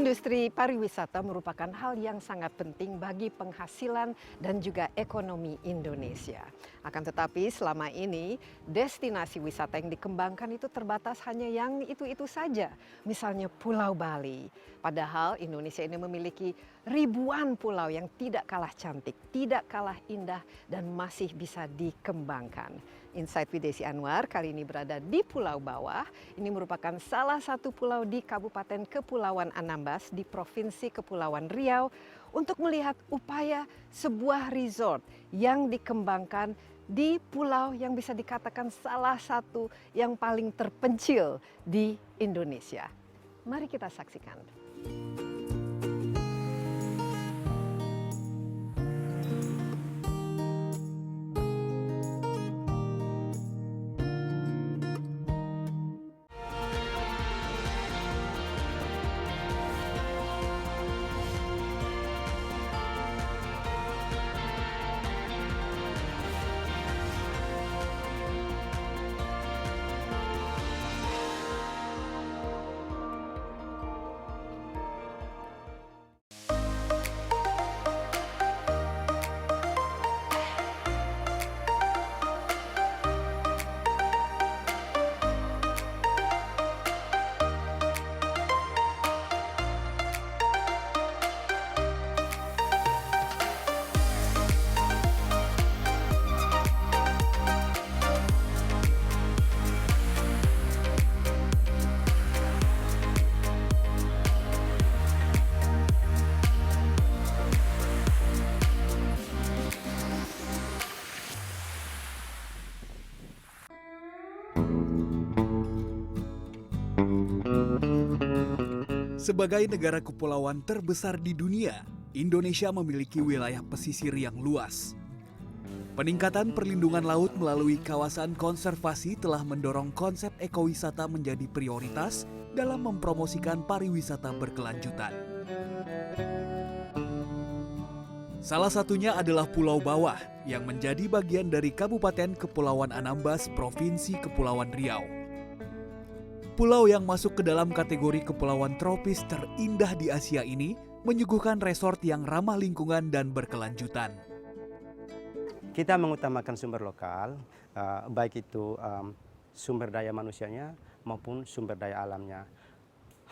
Industri pariwisata merupakan hal yang sangat penting bagi penghasilan dan juga ekonomi Indonesia. Akan tetapi selama ini destinasi wisata yang dikembangkan itu terbatas hanya yang itu-itu saja. Misalnya Pulau Bali. Padahal Indonesia ini memiliki ribuan pulau yang tidak kalah cantik, tidak kalah indah dan masih bisa dikembangkan. Insight with Desi Anwar kali ini berada di Pulau Bawah. Ini merupakan salah satu pulau di Kabupaten Kepulauan Anambas di Provinsi Kepulauan Riau untuk melihat upaya sebuah resort yang dikembangkan di pulau yang bisa dikatakan salah satu yang paling terpencil di Indonesia. Mari kita saksikan. Sebagai negara kepulauan terbesar di dunia, Indonesia memiliki wilayah pesisir yang luas. Peningkatan perlindungan laut melalui kawasan konservasi telah mendorong konsep ekowisata menjadi prioritas dalam mempromosikan pariwisata berkelanjutan. Salah satunya adalah Pulau Bawah yang menjadi bagian dari Kabupaten Kepulauan Anambas, Provinsi Kepulauan Riau. Pulau yang masuk ke dalam kategori kepulauan tropis terindah di Asia ini menyuguhkan resort yang ramah lingkungan dan berkelanjutan. Kita mengutamakan sumber lokal, baik itu sumber daya manusianya maupun sumber daya alamnya.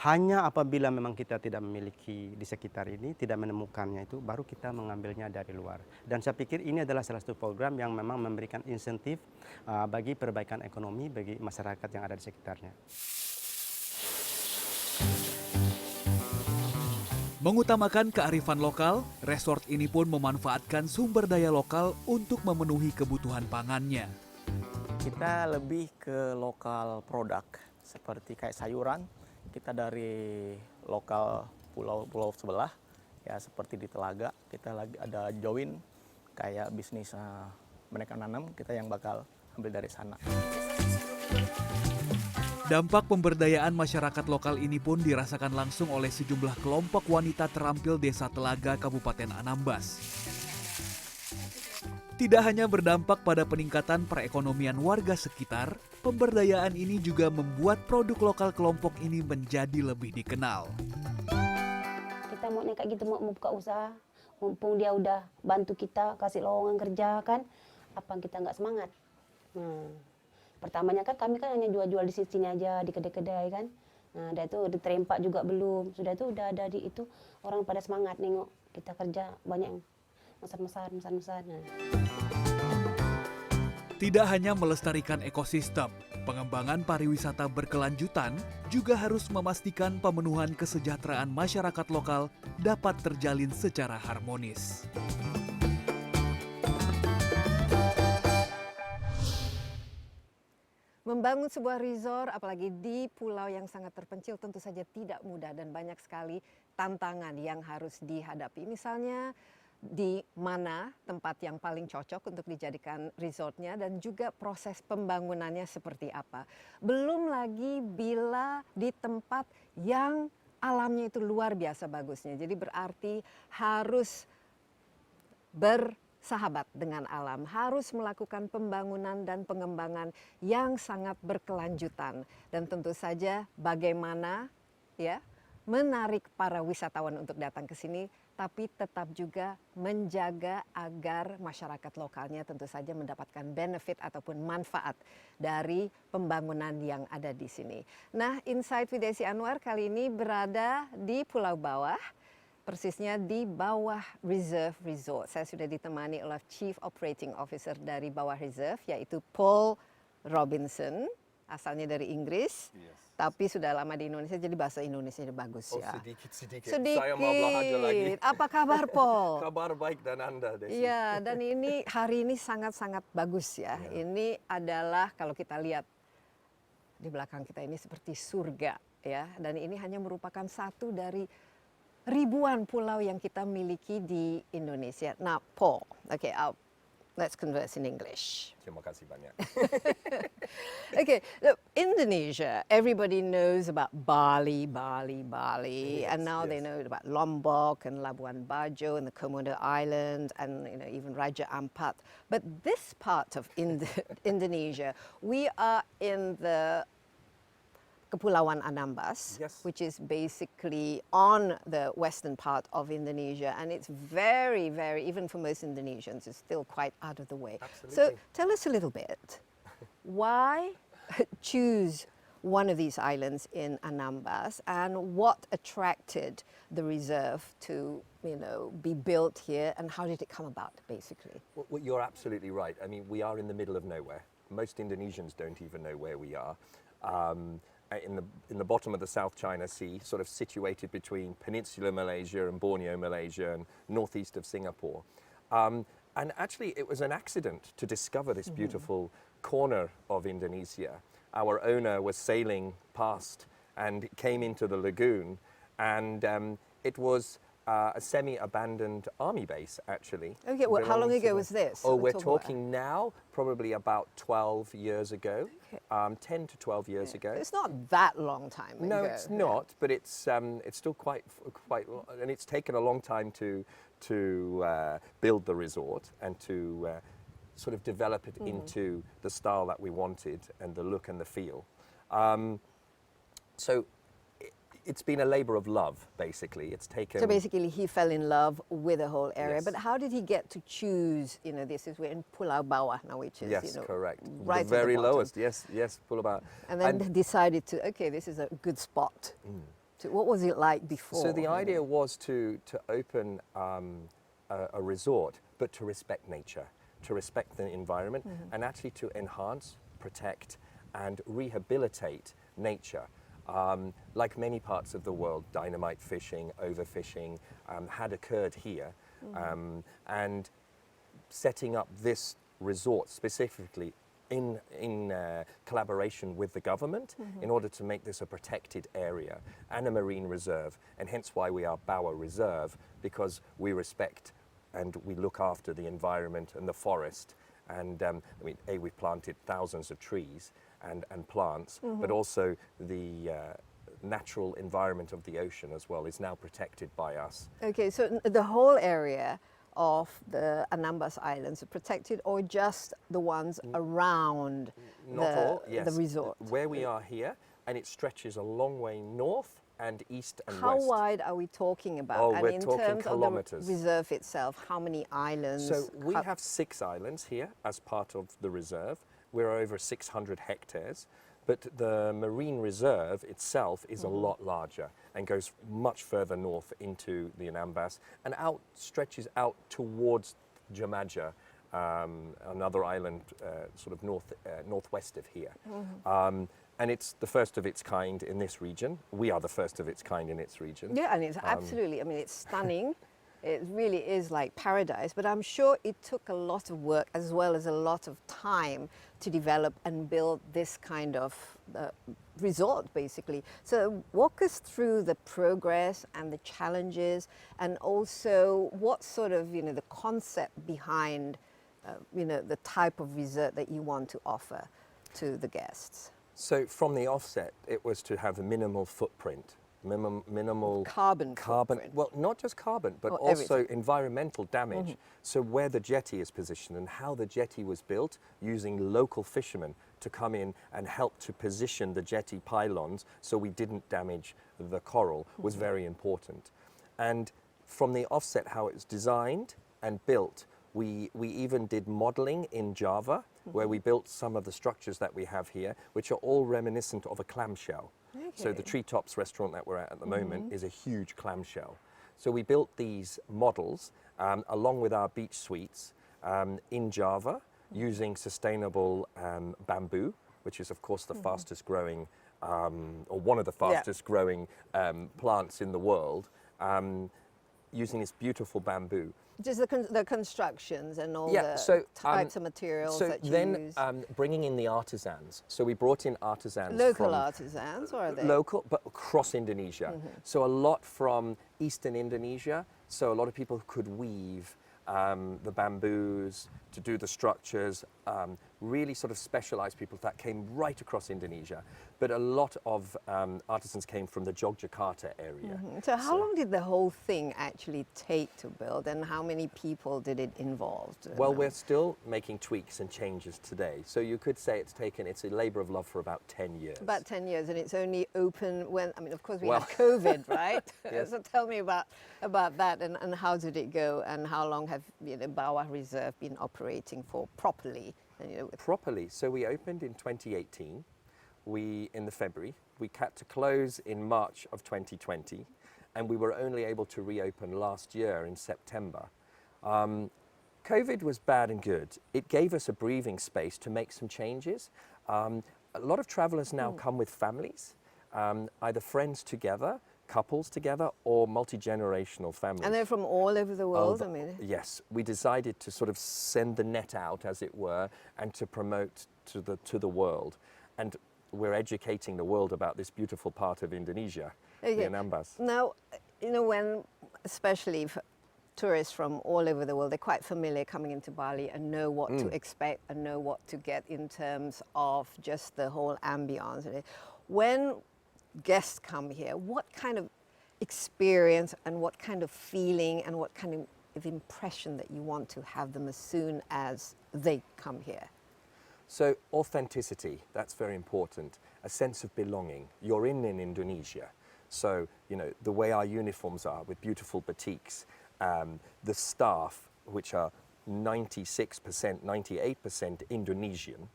Hanya apabila memang kita tidak memiliki di sekitar ini, tidak menemukannya itu, baru kita mengambilnya dari luar. Dan saya pikir ini adalah salah satu program yang memang memberikan insentif bagi perbaikan ekonomi bagi masyarakat yang ada di sekitarnya. Mengutamakan kearifan lokal, resort ini pun memanfaatkan sumber daya lokal untuk memenuhi kebutuhan pangannya. Kita lebih ke lokal produk, seperti kayak sayuran. Kita dari lokal pulau-pulau sebelah, ya seperti di Telaga, kita lagi ada join kayak bisnis mereka nanam, kita yang bakal ambil dari sana. Dampak pemberdayaan masyarakat lokal ini pun dirasakan langsung oleh sejumlah kelompok wanita terampil Desa Telaga, Kabupaten Anambas. Tidak hanya berdampak pada peningkatan perekonomian warga sekitar, pemberdayaan ini juga membuat produk lokal kelompok ini menjadi lebih dikenal. Kita mau nekat gitu mau buka usaha, mumpung dia udah bantu kita kasih lowongan kerja kan, apa kita nggak semangat? Pertamanya kan kami kan hanya jual-jual di sini aja di kedai-kedai kan. Nah, dan itu diterempak juga belum. Sudah itu udah ada di itu orang pada semangat nengok kita kerja banyak yang mesan-mesan. Nah. Tidak hanya melestarikan ekosistem, pengembangan pariwisata berkelanjutan juga harus memastikan pemenuhan kesejahteraan masyarakat lokal dapat terjalin secara harmonis. Membangun sebuah resort, apalagi di pulau yang sangat terpencil, tentu saja tidak mudah dan banyak sekali tantangan yang harus dihadapi. Misalnya, di mana tempat yang paling cocok untuk dijadikan resortnya dan juga proses pembangunannya seperti apa. Belum lagi bila di tempat yang alamnya itu luar biasa bagusnya. Jadi berarti harus bersahabat dengan alam, harus melakukan pembangunan dan pengembangan yang sangat berkelanjutan. Dan tentu saja bagaimana ya menarik para wisatawan untuk datang ke sini, tapi tetap juga menjaga agar masyarakat lokalnya tentu saja mendapatkan benefit ataupun manfaat dari pembangunan yang ada di sini. Nah, Insight with Desi Anwar kali ini berada di Pulau Bawah, persisnya di Bawah Reserve Resort. Saya sudah ditemani oleh Chief Operating Officer dari Bawah Reserve, yaitu Paul Robinson, asalnya dari Inggris. Tapi sudah lama di Indonesia, jadi bahasa Indonesia bagus ya. Sedikit. Sedikit. Saya mau belajar lagi. Apa kabar, Paul? Kabar baik dan Anda, Desi? Iya, dan ini hari ini sangat-sangat bagus ya. Ini adalah kalau kita lihat di belakang kita ini seperti surga ya. Dan ini hanya merupakan satu dari ribuan pulau yang kita miliki di Indonesia. Nah, Paul, okay, let's converse in English. Terima kasih banyak. Okay, look, Indonesia, everybody knows about Bali, Yes, and now they know about Lombok and Labuan Bajo and the Komodo Islands and even Raja Ampat. But this part of Indonesia, we are in the Kepulauan Anambas, Yes. which is basically on the western part of Indonesia, and it's very, very, even for most Indonesians, it's still quite out of the way. So Absolutely. tell us a little bit, why choose one of these islands in Anambas, and what attracted the reserve to, be built here, and how did it come about, basically? Well, you're absolutely right. I mean, we are in the middle of nowhere. Most Indonesians don't even know where we are. In the bottom of the South China Sea, sort of situated between Peninsular Malaysia and Borneo, Malaysia, and northeast of Singapore. And actually, it was an accident to discover this beautiful corner of Indonesia. Our owner was sailing past and came into the lagoon, and it was a semi-abandoned army base, actually. Okay, well, how long belonging to ago was this? Oh, We're we're talking talking now probably about 12 years ago, 10 to 12 years ago. It's not that long time ago. No, it's not, but it's still quite, and it's taken a long time to build the resort and to sort of develop it into the style that we wanted and the look and the feel. So it's been a labor of love, basically. It's taken. So basically, he fell in love with the whole area. Yes. But how did he get to choose? This is we're in Pulau Bawah now, which is Yes, correct. right the very at the bottom. lowest. Yes, full about. And then decided to this is a good spot. What was it like before? So the idea was to open a resort, but to respect nature, to respect the environment, and actually to enhance, protect, and rehabilitate nature. Like many parts of the world, dynamite fishing, overfishing had occurred here, and setting up this resort specifically in collaboration with the government in order to make this a protected area and a marine reserve, and hence why we are Bawah Reserve, because we respect and we look after the environment and the forest. And we've planted thousands of trees and plants, but also the natural environment of the ocean as well is now protected by us. Okay, so the whole area of the Anambas Islands are protected, or just the ones around Not all, yes. the resort? Where we are here, and it stretches a long way north and east and How west. wide are we talking about? Oh, and we're in talking terms kilometers. of the reserve itself, how many islands? So we have 6 islands here as part of the reserve. We're over 600 hectares, but the marine reserve itself is a lot larger and goes much further north into the Anambas and stretches out towards Jamaja, another island sort of northwest of here. And it's the first of its kind in this region. We are the first of its kind in its region. Yeah, and it's absolutely, it's stunning. It really is like paradise, but I'm sure it took a lot of work as well as a lot of time to develop and build this kind of resort, basically. So walk us through the progress and the challenges, and also what sort of, the concept behind, the type of resort that you want to offer to the guests. So from the offset, it was to have a minimal footprint minimal carbon footprint. well, not just carbon, but Or also everything. environmental damage. So where the jetty is positioned and how the jetty was built, using local fishermen to come in and help to position the jetty pylons so we didn't damage the coral was very important. And from the offset, how it was designed and built, we even did modeling in Java, where we built some of the structures that we have here, which are all reminiscent of a clamshell. So the Treetops restaurant that we're at the moment is a huge clamshell. So we built these models along with our beach suites in Java using sustainable bamboo, which is of course the fastest growing, or one of the fastest growing plants in the world, using this beautiful bamboo. Just the constructions and all Yeah, the so, types of materials So that you then use. bringing in the artisans. So we brought in artisans Local from artisans, or are they? local, but across Indonesia. So a lot from eastern Indonesia. So a lot of people could weave the bamboos to do the structures. Really sort of specialized people that came right across Indonesia. But a lot of artisans came from the Yogyakarta area. So how long did the whole thing actually take to build, and how many people did it involve? Well, we're still making tweaks and changes today. So you could say it's a labor of love for about 10 years. About 10 years, and it's only open when, I mean, of course we Well- had COVID, right? Yes. So tell me about that, and how did it go, and how long have Bawah Reserve been operating for properly? Properly. So we opened in 2018. In the February, we had to close in March of 2020, and we were only able to reopen last year in September. COVID was bad and good. It gave us a breathing space to make some changes. A lot of travelers now come with families, either friends together, couples together, or multi-generational families. And they're from all over the world, I mean. Yes, we decided to sort of send the net out, as it were, and to promote to the world. And we're educating the world about this beautiful part of Indonesia, the Anambas. Now, when especially tourists from all over the world, they're quite familiar coming into Bali and know what to expect and know what to get in terms of just the whole ambience. When guests come here, what kind of experience and what kind of feeling and what kind of impression that you want to have them as soon as they come here? So authenticity, that's very important. A sense of belonging. You're in Indonesia. So, the way our uniforms are with beautiful batiks, the staff, which are 96%, 98% Indonesian,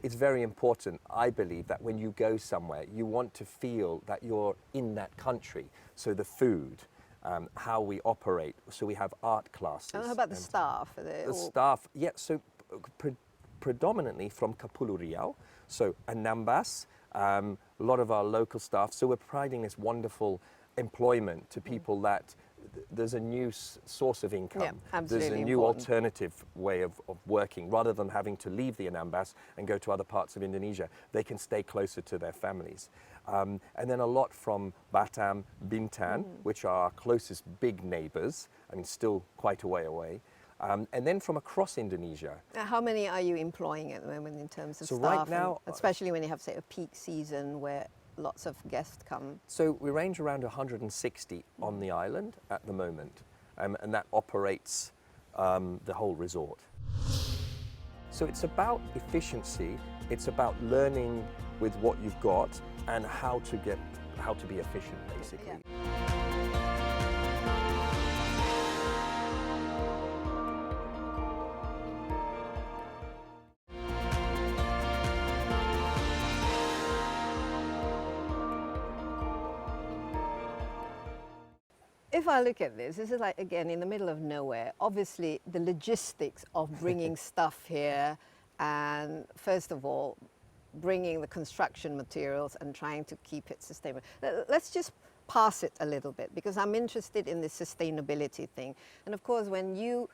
it's very important, I believe, that when you go somewhere, you want to feel that you're in that country. So the food, how we operate. So we have art classes. And how about the staff? The staff, so predominantly from Kepulauan Riau, so Anambas, a lot of our local staff. So we're providing this wonderful employment to people that there's a new source of income. There's a new alternative way of working. Rather than having to leave the Anambas and go to other parts of Indonesia, they can stay closer to their families. And then a lot from Batam, Bintan, which are our closest big neighbors, still quite a way away. And then from across Indonesia. How many are you employing at the moment in terms of So staff? right now, especially when you have, say, a peak season where lots of guests come. So we range around 160 on the island at the moment, and that operates the whole resort. So it's about efficiency. It's about learning with what you've got and how to be efficient, basically. If I look at this is like, again, in the middle of nowhere. Obviously, the logistics of bringing stuff here, and first of all, bringing the construction materials and trying to keep it sustainable. Let's just pass it a little bit, because I'm interested in the sustainability thing. And of course, when you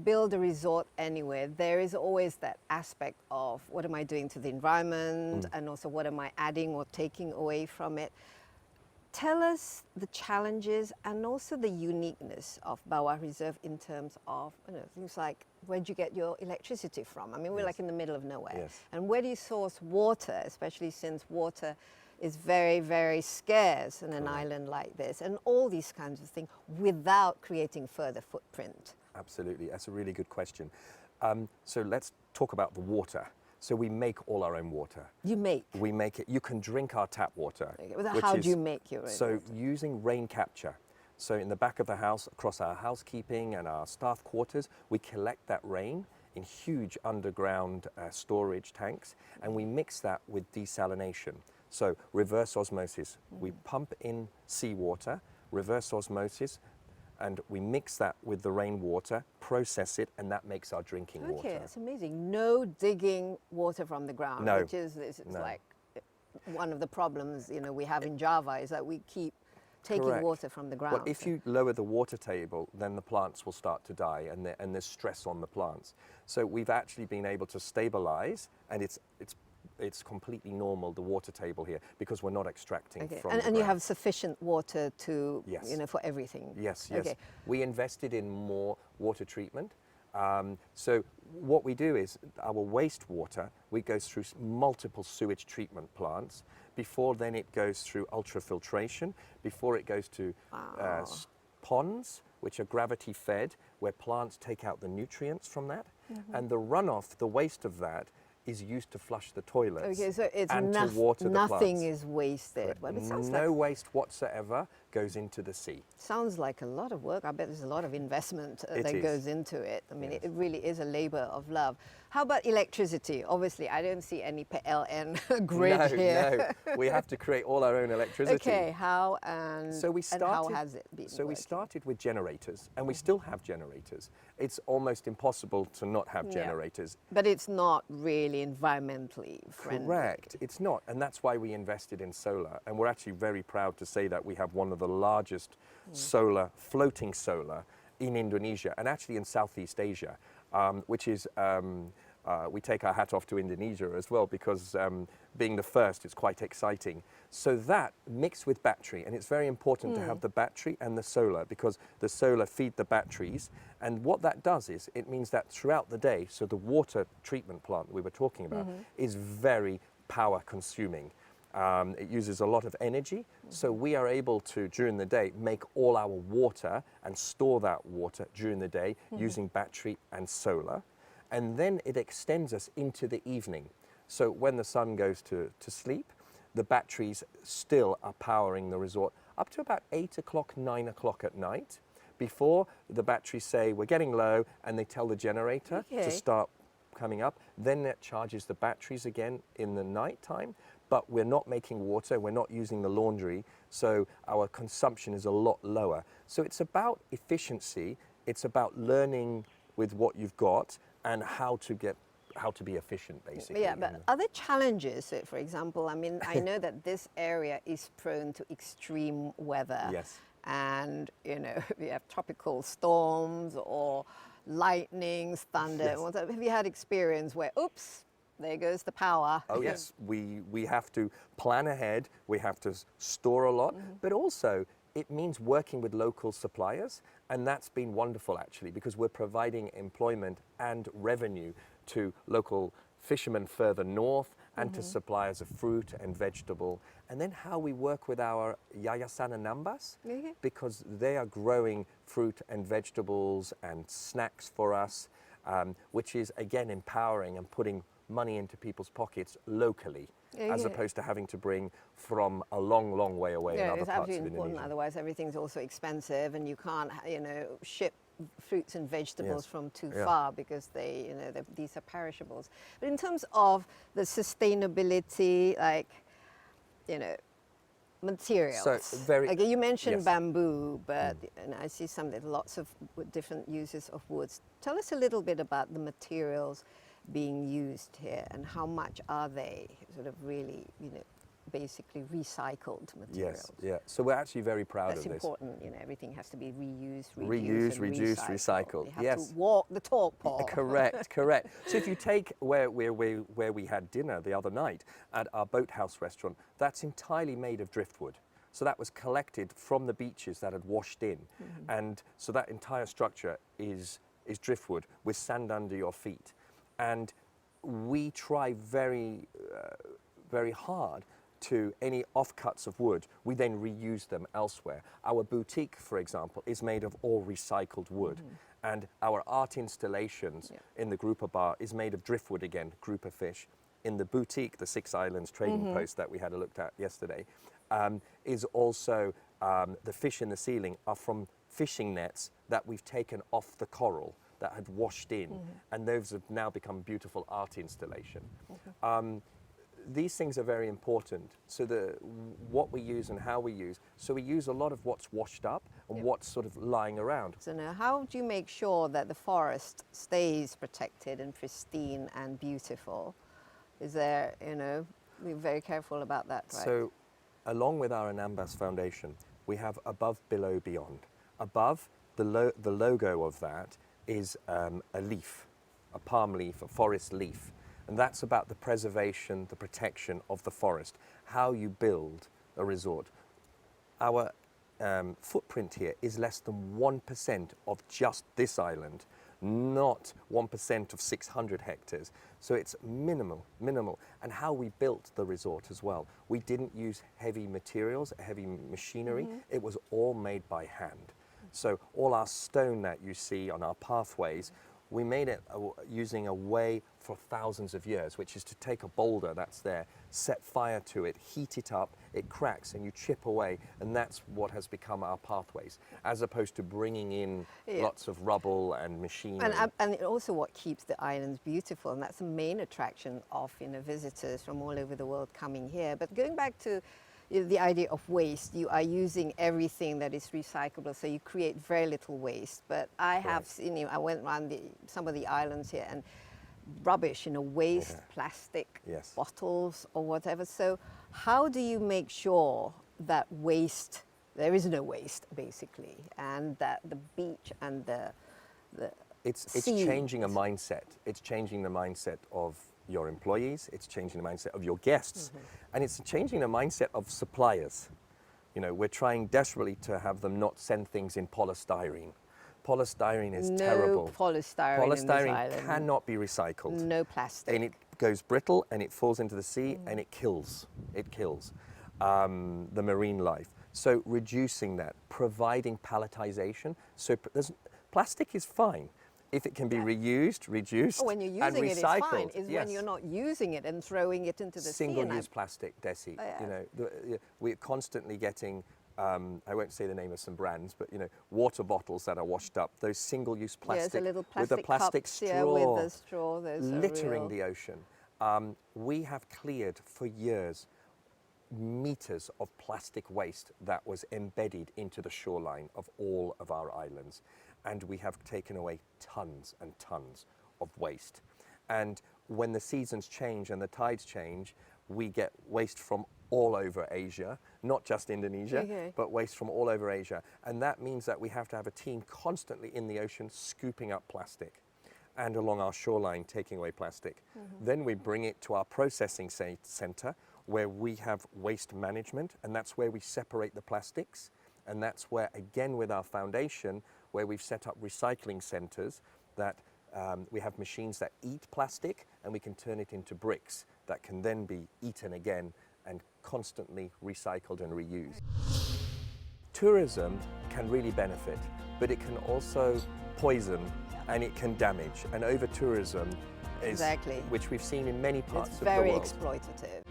build a resort anywhere, there is always that aspect of what am I doing to the environment, and also what am I adding or taking away from it. Tell us the challenges and also the uniqueness of Bawah Reserve in terms of things like, where'd you get your electricity from? I mean, we're like in the middle of nowhere. Yes. And where do you source water, especially since water is very, very scarce on an island like this, and all these kinds of things without creating further footprint? Absolutely, that's a really good question. So let's talk about the water. So we make all our own water. You make? We make it. You can drink our tap water. Okay, well, how do you make your own So water? using rain capture. So in the back of the house, across our housekeeping and our staff quarters, we collect that rain in huge underground storage tanks, and we mix that with desalination. So reverse osmosis. We pump in seawater, reverse osmosis, and we mix that with the rainwater, process it, and that makes our drinking Okay, water. that's amazing. No digging water from the ground, No, which is no. like one of the problems we have in Java, is that we keep taking Correct. water from the ground. Well, if you lower the water table, then the plants will start to die, and there's stress on the plants. So we've actually been able to stabilize, and it's completely normal, the water table here, because we're not extracting Okay, from and the you ground. have sufficient water to, Yes. for everything. Yes, yes. Okay. We invested in more water treatment. So what we do is our wastewater, we go through multiple sewage treatment plants. Before then it goes through ultrafiltration. Before it goes to ponds, which are gravity fed, where plants take out the nutrients from that. And the runoff, the waste of that, is used to flush the toilets Okay, so it's and to water the nothing plants. is wasted. Correct. Well, it sounds No waste whatsoever goes into the sea. sounds like a lot of work. I bet there's a lot of investment It that is. goes into it. I mean, Yes. it really is a labor of love. How about electricity? Obviously, I don't see any PLN grid no, here. no, we have to create all our own electricity. Okay, how and, So we and how started. has it been So we working? started with generators, and we still have generators. It's almost impossible to not have Yeah. generators. But it's not really environmentally friendly. Correct. It's not, and that's why we invested in solar. And we're actually very proud to say that we have one of the largest solar, floating solar, in Indonesia, and actually in Southeast Asia, which is. We take our hat off to Indonesia as well, because being the first is quite exciting. So that mixed with battery, and it's very important to have the battery and the solar, because the solar feed the batteries, and what that does is it means that throughout the day, so the water treatment plant we were talking about is very power consuming. It uses a lot of energy, so we are able to, during the day, make all our water and store that water during the day using battery and solar. And then it extends us into the evening. So when the sun goes to sleep, the batteries still are powering the resort up to about 8 o'clock, 9 o'clock at night, before the batteries say we're getting low, and they tell the generator Okay. to start coming up. Then it charges the batteries again in the night time, but we're not making water, we're not using the laundry, so our consumption is a lot lower. So it's about efficiency, it's about learning with what you've got, and how to be efficient, basically. Yeah, but other challenges, so for example, I mean, I know that this area is prone to extreme weather. Yes. And, we have tropical storms or lightnings, thunder. Yes. Have you had experience where, oops, there goes the power? Oh yes, we have to plan ahead, we have to store a lot, but also it means working with local suppliers, and that's been wonderful actually, because we're providing employment and revenue to local fishermen further north and to suppliers of fruit and vegetable. And then how we work with our Yayasan Anambas, Okay. because they are growing fruit and vegetables and snacks for us, which is again empowering and putting money into people's pockets locally, as Yeah. opposed to having to bring from a long, long way away in Yeah, other it's parts of absolutely important. Indonesia. Otherwise, everything's also expensive, and you can't, ship fruits and vegetables Yes. from too Yeah. far, because these are perishables. But in terms of the sustainability, like, materials. So, very- Okay, you mentioned yes. bamboo, but I see lots of different uses of woods. Tell us a little bit about the materials being used here, and how much are they sort of really, basically recycled materials? Yes, yeah. So we're actually very proud That's of this. important, everything has to be reused, Reuse, and reduce, recycle. You have Yes. to walk the talk, Paul. Correct, correct. So if you take where we had dinner the other night at our boathouse restaurant, that's entirely made of driftwood. So that was collected from the beaches that had washed in. And so that entire structure is driftwood with sand under your feet. And we try very hard to any offcuts of wood, we then reuse them elsewhere. Our boutique, for example, is made of all recycled wood. And our art installations in the grouper bar is made of driftwood again, grouper fish. In the boutique, the Six Islands trading post that we had a look at yesterday, is also the fish in the ceiling are from fishing nets that we've taken off the coral that had washed in, and those have now become beautiful art installation. These things are very important. So what we use and how we use. So we use a lot of what's washed up and what's sort of lying around. So now, how do you make sure that the forest stays protected and pristine and beautiful? Is there, we're very careful about that, right? So along with our Anambas Foundation, we have above, below, beyond. Above, the logo of that is a leaf, a palm leaf, a forest leaf. And that's about the preservation, the protection of the forest, how you build a resort. Our footprint here is less than 1% of just this island, not 1% of 600 hectares. So it's minimal. And how we built the resort as well. We didn't use heavy materials, heavy machinery. It was all made by hand. So all our stone that you see on our pathways, we made it using a way for thousands of years, which is to take a boulder that's there, set fire to it, heat it up, it cracks and you chip away, and that's what has become our pathways, as opposed to bringing in lots of rubble and machinery. And also what keeps the islands beautiful, and that's the main attraction of visitors from all over the world coming here. But going back to the idea of waste, you are using everything that is recyclable, so you create very little waste. But I have seen, I went around some of the islands here, and rubbish, waste, plastic, bottles or whatever. So how do you make sure that there is no waste basically, and that the beach and the It's changing a mindset. It's changing the mindset of your employees, it's changing the mindset of your guests, and it's changing the mindset of suppliers. We're trying desperately to have them not send things in polystyrene. Polystyrene is terrible. Polystyrene in this island. Cannot be recycled. No plastic. And it goes brittle and it falls into the sea and it kills. It kills the marine life. So reducing that, providing palletization. So plastic is fine if it can be reused, reduced, when you're and using recycled. it, it's fine. It's when you're not using it and throwing it into the sea. Single-use plastic, Desi. We're constantly getting, I won't say the name of some brands, but water bottles that are washed up. Those single-use plastic, little with a plastic cups, straw, with a straw, littering the ocean. We have cleared for years meters of plastic waste that was embedded into the shoreline of all of our islands. And we have taken away tons and tons of waste. And when the seasons change and the tides change, we get waste from all over Asia, not just Indonesia, but waste from all over Asia. And that means that we have to have a team constantly in the ocean scooping up plastic and along our shoreline taking away plastic. Then we bring it to our processing center where we have waste management, and that's where we separate the plastics. And that's where, again, with our foundation, where we've set up recycling centers that we have machines that eat plastic and we can turn it into bricks that can then be eaten again and constantly recycled and reused. Tourism can really benefit, but it can also poison and it can damage. And over-tourism is, which we've seen in many parts of the world. It's very exploitative.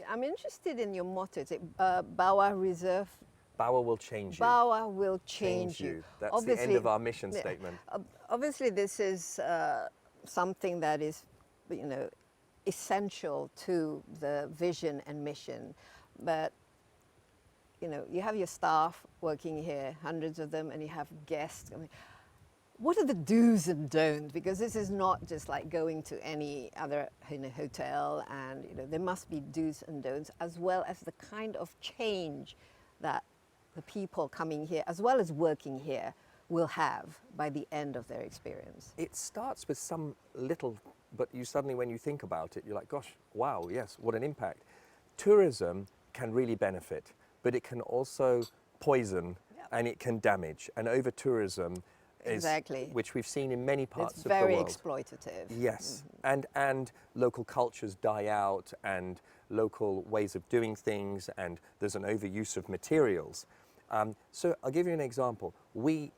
I'm interested in your motto. Is it Bawah Reserve? Bawah will change you. Bawah will change you. That's obviously, the end of our mission statement. Obviously, this is something that is, essential to the vision and mission. But, you have your staff working here, hundreds of them, and you have guests. What are the do's and don'ts? Because this is not just like going to any other hotel, and there must be do's and don'ts, as well as the kind of change that the people coming here, as well as working here, will have by the end of their experience. It starts with some little, but you suddenly, when you think about it, you're like, gosh, wow, yes, what an impact. tourism can really benefit, but it can also poison and it can damage. And over-tourism is, Exactly. which we've seen in many parts It's of the very world. exploitative. Yes, and local cultures die out, and local ways of doing things, and there's an overuse of materials. So I'll give you an example. We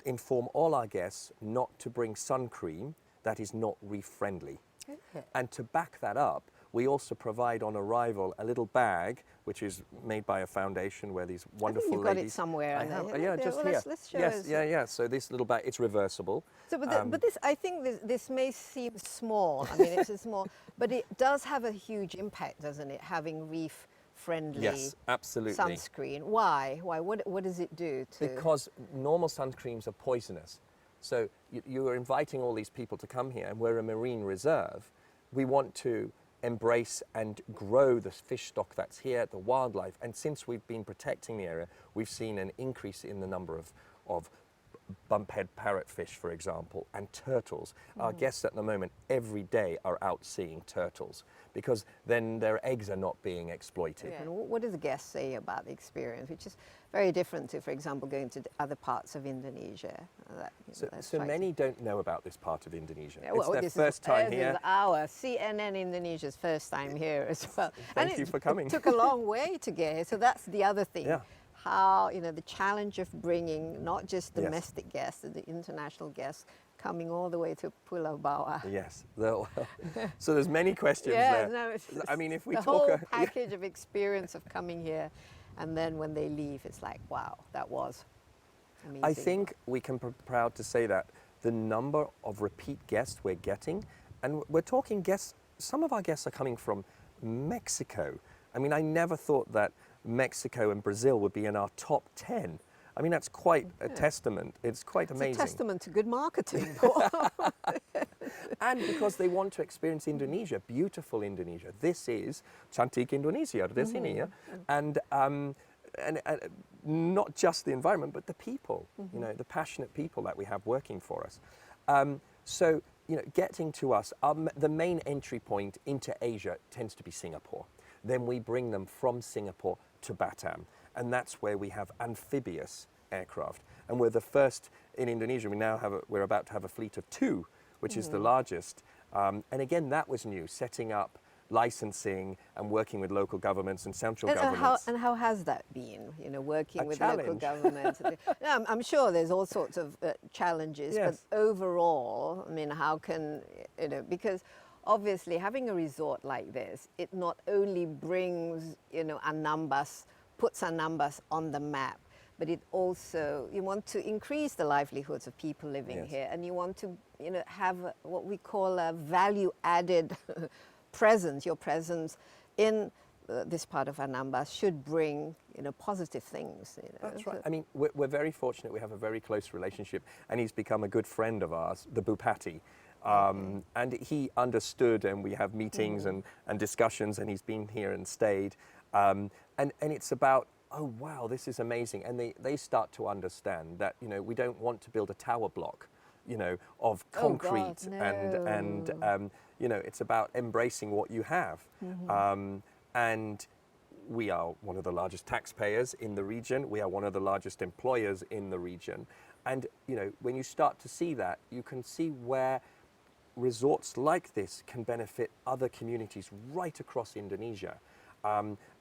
inform all our guests not to bring sun cream that is not reef friendly. Okay. And to back that up, we also provide on arrival a little bag, which is made by a foundation where these wonderful you've got it ladies. somewhere I on there. have, Yeah, yeah, just well, here. let's show yes, us. yeah. So this little bag, it's reversible. So, but this, I think this may seem small. I mean, it's a small, but it does have a huge impact, doesn't it? Having reef-friendly Yes, absolutely. sunscreen. Why? Why? What does it do to? Because normal sun creams are poisonous. So you are inviting all these people to come here, and we're a marine reserve. We want to embrace and grow the fish stock that's here, the wildlife. And since we've been protecting the area, we've seen an increase in the number of bumphead parrotfish, for example, and turtles. Our guests at the moment every day are out seeing turtles because then their eggs are not being exploited. Yeah. And what do the guests say about the experience, which is very different to, for example, going to other parts of Indonesia? So many don't know about this part of Indonesia. Yeah, well, it's their this first time this here. is our CNN Indonesia's first time here as well. Thank you for coming. It took a long way to get here, so that's the other thing. Yeah. How, the challenge of bringing not just Yes. domestic guests, the international guests, coming all the way to Pulau Bawah. Yes. So there's many questions Yeah, there. no, it's I mean, if we the talk... whole package of experience of coming here, and then when they leave, it's like, wow, that was amazing. I think we can be proud to say that the number of repeat guests we're getting, and we're talking guests, some of our guests are coming from Mexico. I mean, I never thought that Mexico and Brazil would be in our top 10. I mean, that's quite a testament. It's quite amazing. It's a testament to good marketing. And because they want to experience Indonesia, beautiful Indonesia. This is Cantik Indonesia, di sini ya. And not just the environment, but the people, the passionate people that we have working for us. So, getting to us, the main entry point into Asia tends to be Singapore. Then we bring them from Singapore to Batam. And that's where we have amphibious aircraft. And we're the first in Indonesia. We're about to have a fleet of 2, which is the largest. And again, that was new, setting up licensing and working with local governments and central governments. And how has that been, working with local challenge. governments? I'm sure there's all sorts of challenges, Yes. but overall, I mean, how can, because obviously having a resort like this, it not only brings, Anambas, puts Anambas on the map, but it also, you want to increase the livelihoods of people living Yes. here, and you want to, have what we call a value-added presence. Your presence in this part of Anambas should bring, positive things. That's right. I mean, we're very fortunate. We have a very close relationship, and he's become a good friend of ours, the Bupati. And he understood, and we have meetings and discussions, and he's been here and stayed. And it's about, oh, wow, this is amazing. And they start to understand that, we don't want to build a tower block, of concrete. Oh God, And it's about embracing what you have. And we are one of the largest taxpayers in the region. We are one of the largest employers in the region. And, when you start to see that, you can see where resorts like this can benefit other communities right across Indonesia.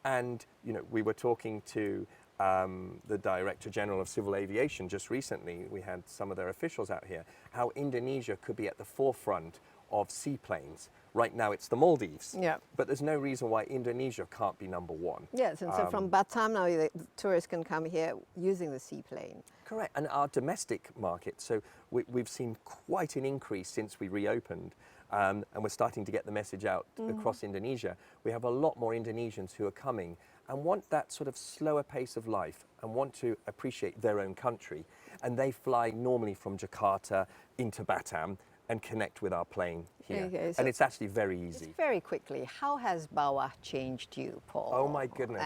And, we were talking to the Director General of Civil Aviation just recently. We had some of their officials out here, how Indonesia could be at the forefront of seaplanes. Right now it's the Maldives. Yeah. But there's no reason why Indonesia can't be number 1. Yes, and so from Batam now, the tourists can come here using the seaplane. Correct, and our domestic market, so we've seen quite an increase since we reopened, and we're starting to get the message out across Indonesia. We have a lot more Indonesians who are coming and want that sort of slower pace of life and want to appreciate their own country. And they fly normally from Jakarta into Batam and connect with our plane here. Okay, so and it's actually very easy. Just very quickly, how has Bawah changed you, Paul? Oh my goodness,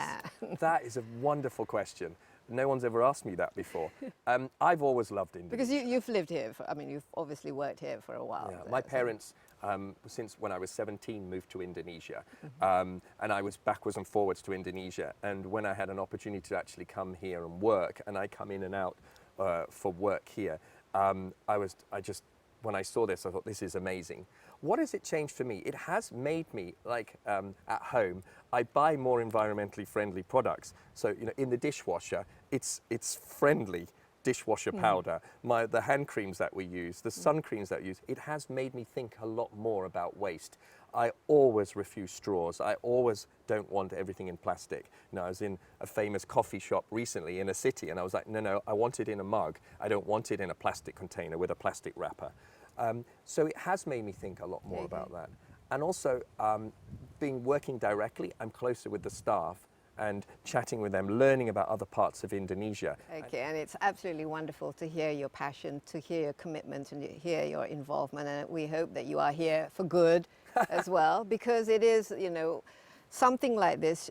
that is a wonderful question. No one's ever asked me that before. I've always loved Indonesia. Because you've lived here, I mean, you've obviously worked here for a while. Yeah, my parents, since when I was 17, moved to Indonesia. And I was backwards and forwards to Indonesia. And when I had an opportunity to actually come here and work, and I come in and out for work here, when I saw this, I thought, this is amazing. What has it changed for me? It has made me, like at home, I buy more environmentally friendly products. So, in the dishwasher, it's friendly dishwasher powder, the hand creams that we use, the sun creams that we use. It has made me think a lot more about waste. I always refuse straws. I always don't want everything in plastic. I was in a famous coffee shop recently in a city, and I was like, no, I want it in a mug. I don't want it in a plastic container with a plastic wrapper. So it has made me think a lot more about that. And also, working directly, I'm closer with the staff and chatting with them, learning about other parts of Indonesia. Okay, and it's absolutely wonderful to hear your passion, to hear your commitment, and to hear your involvement. And we hope that you are here for good as well, because it is, something like this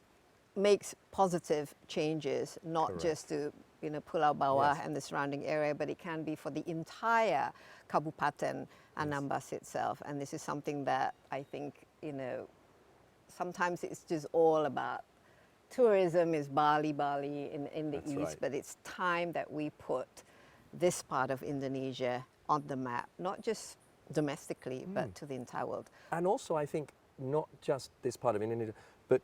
makes positive changes, not Correct. just to Pulau Bawah and the surrounding area, but it can be for the entire Kabupaten Anambas itself. And this is something that I think, sometimes it's just all about tourism is Bali in the That's east, right. but it's time that we put this part of Indonesia on the map, not just domestically, but to the entire world. And also, I think, not just this part of Indonesia, but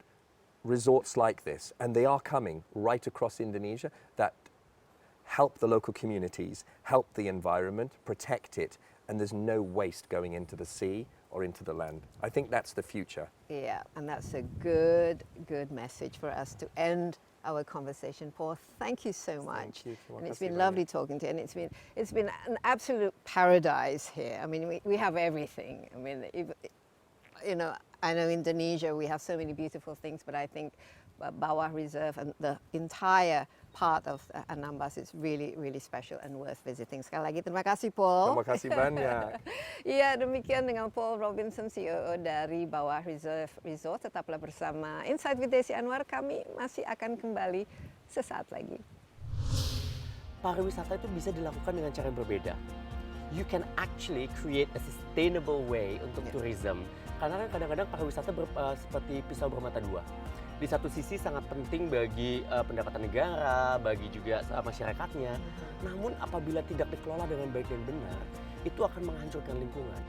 resorts like this, and they are coming right across Indonesia, that help the local communities, help the environment, protect it, and there's no waste going into the sea or into the land. I think that's the future. Yeah, and that's a good message for us to end our conversation. Paul, thank you so much. you. And it's been lovely talking to you, and it's been an absolute paradise here. I mean, we have everything. I mean, I know Indonesia, we have so many beautiful things, but I think Bawah Reserve and the entire part of Anambas is really, really special and worth visiting. Sekali lagi, terima kasih, Paul. Terima kasih banyak. Iya, demikian dengan Paul Robinson, CEO dari Bawah Reserve Resort. Tetaplah bersama Insight with Desi Anwar. Kami masih akan kembali sesaat lagi. Pariwisata itu bisa dilakukan dengan cara yang berbeda. You can actually create a sustainable way untuk tourism. Karena kan kadang-kadang pariwisata seperti pisau bermata dua. Di satu sisi sangat penting bagi pendapatan negara, bagi juga masyarakatnya. Namun apabila tidak dikelola dengan baik dan benar, itu akan menghancurkan lingkungan.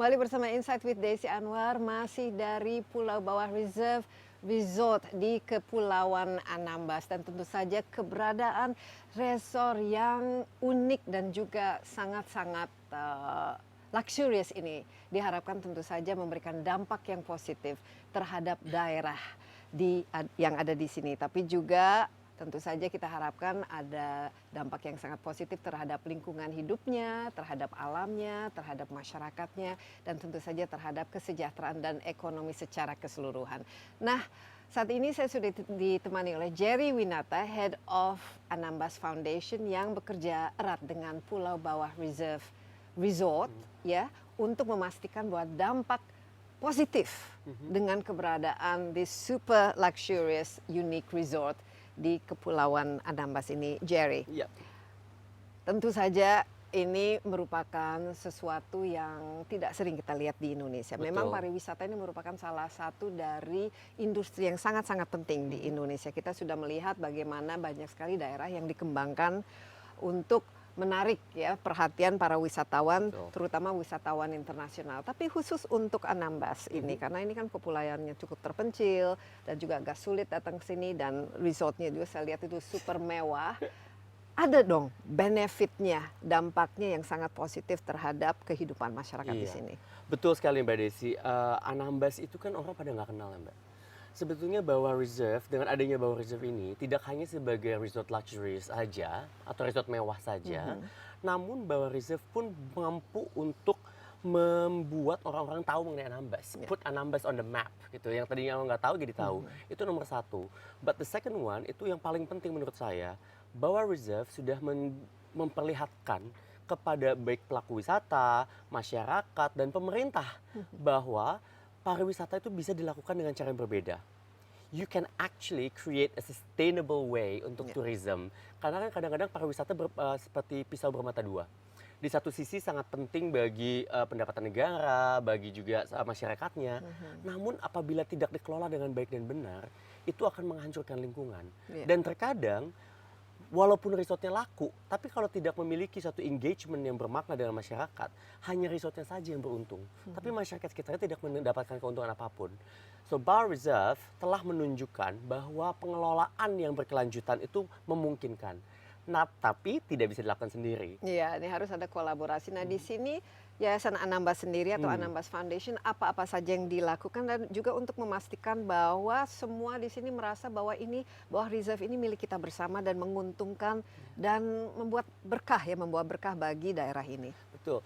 Kembali bersama Insight with Desi Anwar, masih dari Pulau Bawah Reserve Resort di Kepulauan Anambas, dan tentu saja keberadaan resort yang unik dan juga sangat-sangat luxurious ini diharapkan tentu saja memberikan dampak yang positif terhadap daerah yang ada di sini, tapi juga tentu saja kita harapkan ada dampak yang sangat positif terhadap lingkungan hidupnya, terhadap alamnya, terhadap masyarakatnya, dan tentu saja terhadap kesejahteraan dan ekonomi secara keseluruhan. Nah, saat ini saya sudah ditemani oleh Jerry Winata, Head of Anambas Foundation, yang bekerja erat dengan Pulau Bawah Reserve Resort ya, untuk memastikan bahwa dampak positif dengan keberadaan di super luxurious unique resort di Kepulauan Anambas ini, Jerry. Iya. Tentu saja ini merupakan sesuatu yang tidak sering kita lihat di Indonesia. Betul. Memang pariwisata ini merupakan salah satu dari industri yang sangat-sangat penting di Indonesia. Kita sudah melihat bagaimana banyak sekali daerah yang dikembangkan untuk menarik ya perhatian para wisatawan, Betul. terutama wisatawan internasional. Tapi khusus untuk Anambas ini, karena ini kan populasinya cukup terpencil dan juga agak sulit datang ke sini, dan resortnya juga saya lihat itu super mewah. Ada dong benefitnya, dampaknya yang sangat positif terhadap kehidupan masyarakat di Iya. sini. Betul sekali Mbak Desi. Anambas itu kan orang pada nggak kenal ya Mbak. Sebetulnya Bawah Reserve, dengan adanya Bawah Reserve ini tidak hanya sebagai resort luxury saja atau resort mewah saja, namun Bawah Reserve pun mampu untuk membuat orang-orang tahu mengenai Anambas, put Anambas on the map gitu. Yang tadinya orang nggak tahu jadi tahu. Itu nomor satu. But the second one itu yang paling penting menurut saya, Bawah Reserve sudah memperlihatkan kepada baik pelaku wisata, masyarakat dan pemerintah bahwa pariwisata itu bisa dilakukan dengan cara yang berbeda. You can actually create a sustainable way untuk tourism. Karena kan kadang-kadang pariwisata seperti pisau bermata dua. Di satu sisi sangat penting bagi pendapatan negara, bagi juga masyarakatnya. Namun apabila tidak dikelola dengan baik dan benar, itu akan menghancurkan lingkungan. Dan terkadang walaupun resortnya laku, tapi kalau tidak memiliki satu engagement yang bermakna dengan masyarakat, hanya resortnya saja yang beruntung. Tapi masyarakat sekitarnya tidak mendapatkan keuntungan apapun. So Bawah Reserve telah menunjukkan bahwa pengelolaan yang berkelanjutan itu memungkinkan. Nah, tapi tidak bisa dilakukan sendiri. Iya, ini harus ada kolaborasi. Nah, di sini Yayasan Anambas sendiri atau Anambas Foundation apa-apa saja yang dilakukan, dan juga untuk memastikan bahwa semua di sini merasa bahwa ini Bawah Reserve ini milik kita bersama dan menguntungkan dan membuat membawa berkah bagi daerah ini. Betul.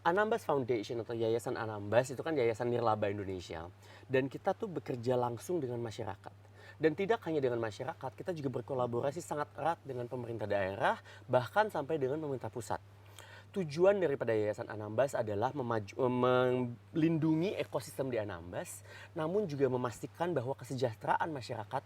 Anambas Foundation atau Yayasan Anambas itu kan yayasan nirlaba Indonesia, dan kita tuh bekerja langsung dengan masyarakat. Dan tidak hanya dengan masyarakat, kita juga berkolaborasi sangat erat dengan pemerintah daerah, bahkan sampai dengan pemerintah pusat. Tujuan daripada Yayasan Anambas adalah melindungi ekosistem di Anambas, namun juga memastikan bahwa kesejahteraan masyarakat